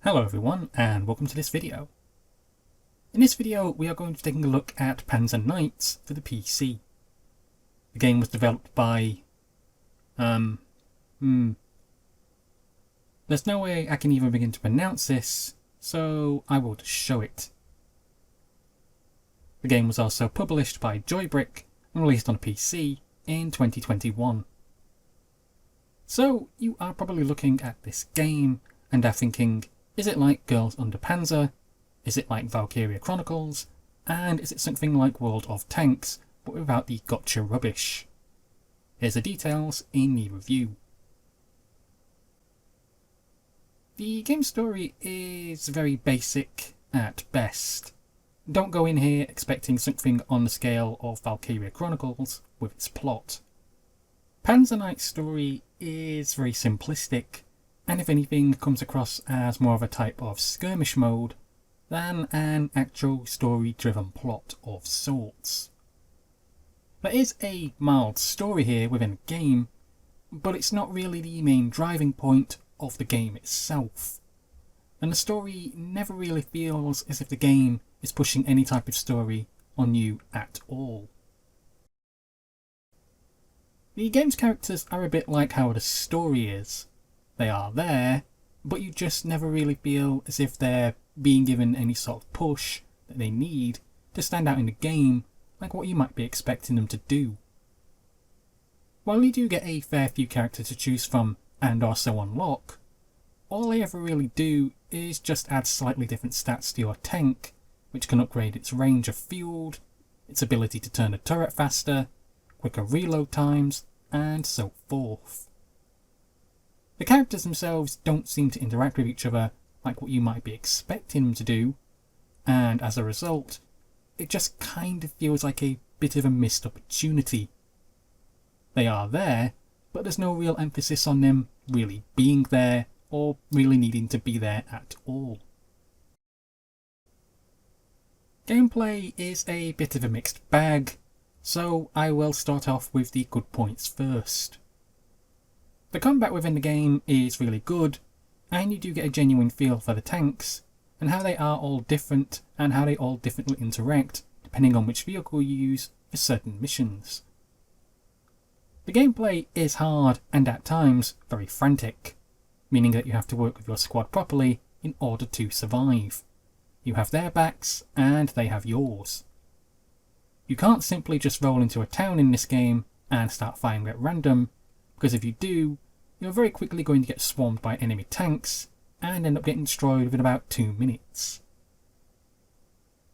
Hello everyone and welcome to this video. In this video we are going to be taking a look at Panzer Knights for the PC. The game was developed by... There's no way I can even begin to pronounce this, so I will just show it. The game was also published by Joybrick and released on PC in 2021. So you are probably looking at this game and are thinking, is it like Girls Under Panzer? Is it like Valkyria Chronicles? And is it something like World of Tanks, but without the gotcha rubbish? Here's the details in the review. The game story is very basic at best. Don't go in here expecting something on the scale of Valkyria Chronicles with its plot. Panzer Knight's story is very simplistic, and if anything comes across as more of a type of skirmish mode than an actual story-driven plot of sorts. There is a mild story here within the game, but it's not really the main driving point of the game itself, and the story never really feels as if the game is pushing any type of story on you at all. The game's characters are a bit like how the story is. They are there, but you just never really feel as if they're being given any sort of push that they need to stand out in the game like what you might be expecting them to do. While you do get a fair few characters to choose from and also unlock, all they ever really do is just add slightly different stats to your tank, which can upgrade its range of field, its ability to turn a turret faster, quicker reload times, and so forth. The characters themselves don't seem to interact with each other like what you might be expecting them to do, and as a result, it just kind of feels like a bit of a missed opportunity. They are there, but there's no real emphasis on them really being there or really needing to be there at all. Gameplay is a bit of a mixed bag, so I will start off with the good points first. The combat within the game is really good, and you do get a genuine feel for the tanks, and how they are all different, and how they all differently interact, depending on which vehicle you use for certain missions. The gameplay is hard, and at times very frantic, meaning that you have to work with your squad properly in order to survive. You have their backs, and they have yours. You can't simply just roll into a town in this game and start firing at random, because if you do, you're very quickly going to get swarmed by enemy tanks and end up getting destroyed within about 2 minutes.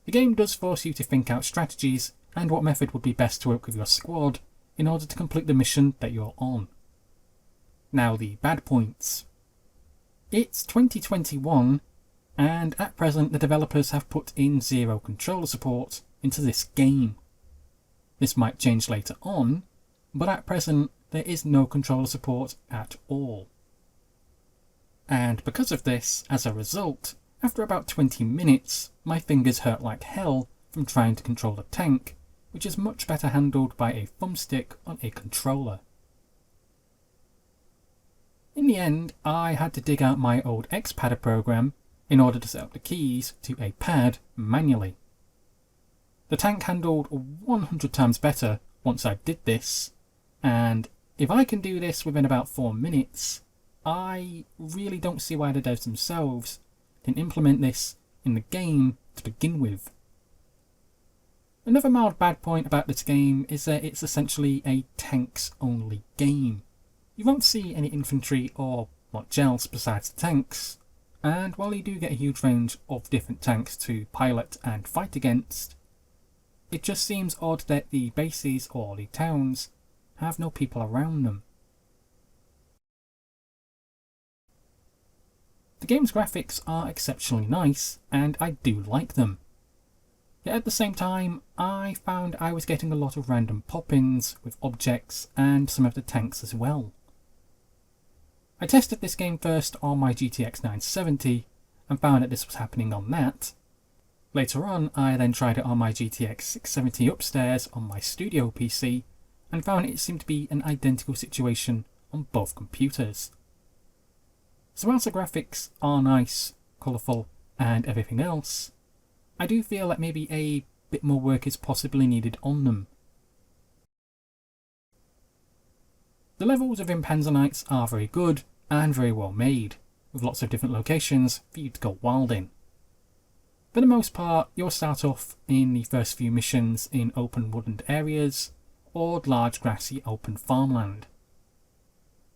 The game does force you to think out strategies and what method would be best to work with your squad in order to complete the mission that you're on. Now the bad points. It's 2021, and at present the developers have put in zero controller support into this game. This might change later on, but at present there is no controller support at all. And because of this, as a result, after about 20 minutes, my fingers hurt like hell from trying to control the tank, which is much better handled by a thumbstick on a controller. In the end, I had to dig out my old X-Padder program in order to set up the keys to a pad manually. The tank handled 100 times better once I did this, and if I can do this within about 4 minutes, I really don't see why the devs themselves didn't implement this in the game to begin with. Another mild bad point about this game is that it's essentially a tanks-only game. You won't see any infantry or much else besides the tanks, and while you do get a huge range of different tanks to pilot and fight against, it just seems odd that the bases or the towns have no people around them. The game's graphics are exceptionally nice, and I do like them. Yet at the same time, I found I was getting a lot of random pop-ins with objects and some of the tanks as well. I tested this game first on my GTX 970 and found that this was happening on that. Later on, I then tried it on my GTX 670 upstairs on my studio PC and found it seemed to be an identical situation on both computers. So whilst the graphics are nice, colourful, and everything else, I do feel that maybe a bit more work is possibly needed on them. The levels within Panzer Knights are very good and very well made, with lots of different locations for you to go wild in. For the most part, you'll start off in the first few missions in open woodland areas or large grassy open farmland.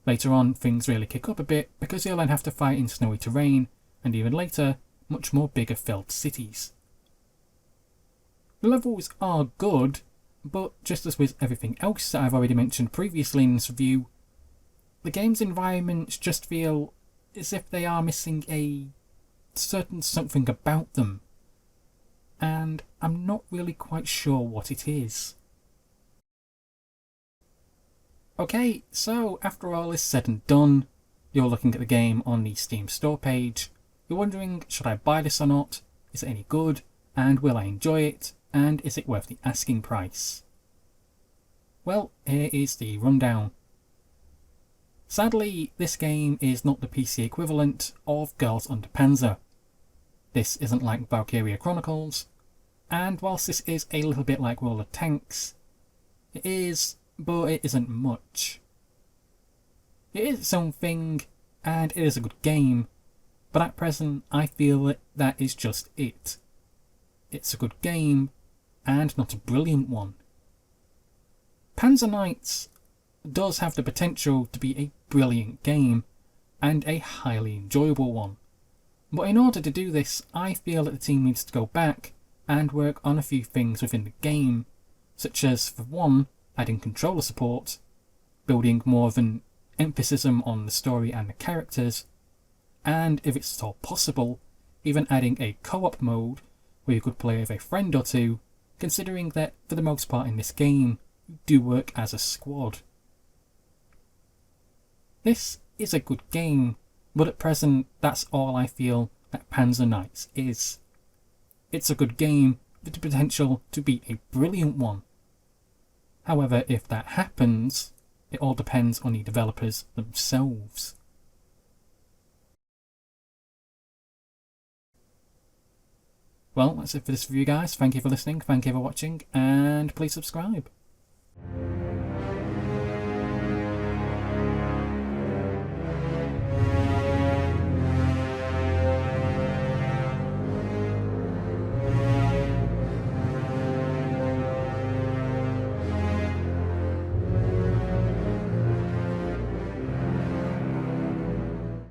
Later on, things really kick up a bit because you'll then have to fight in snowy terrain, and even later, much more bigger filled cities. The levels are good, but just as with everything else that I've already mentioned previously in this review, the game's environments just feel as if they are missing a certain something about them, and I'm not really quite sure what it is. Okay, so after all is said and done, you're looking at the game on the Steam store page, you're wondering, should I buy this or not, is it any good, and will I enjoy it, and is it worth the asking price? Well, here is the rundown. Sadly, this game is not the PC equivalent of Girls Under Panzer. This isn't like Valkyria Chronicles, and whilst this is a little bit like World of Tanks, it is, but it isn't much. It is its own thing, and it is a good game, but at present I feel that that is just it. It's a good game, and not a brilliant one. Panzer Knights does have the potential to be a brilliant game, and a highly enjoyable one. But in order to do this, I feel that the team needs to go back and work on a few things within the game, such as, for one, adding controller support, building more of an emphasis on the story and the characters, and if it's at all possible, even adding a co-op mode where you could play with a friend or two, considering that for the most part in this game, you do work as a squad. This is a good game, but at present that's all I feel that Panzer Knights is. It's a good game with the potential to be a brilliant one. However, if that happens, it all depends on the developers themselves. Well, that's it for this review, guys. Thank you for listening, thank you for watching, and please subscribe.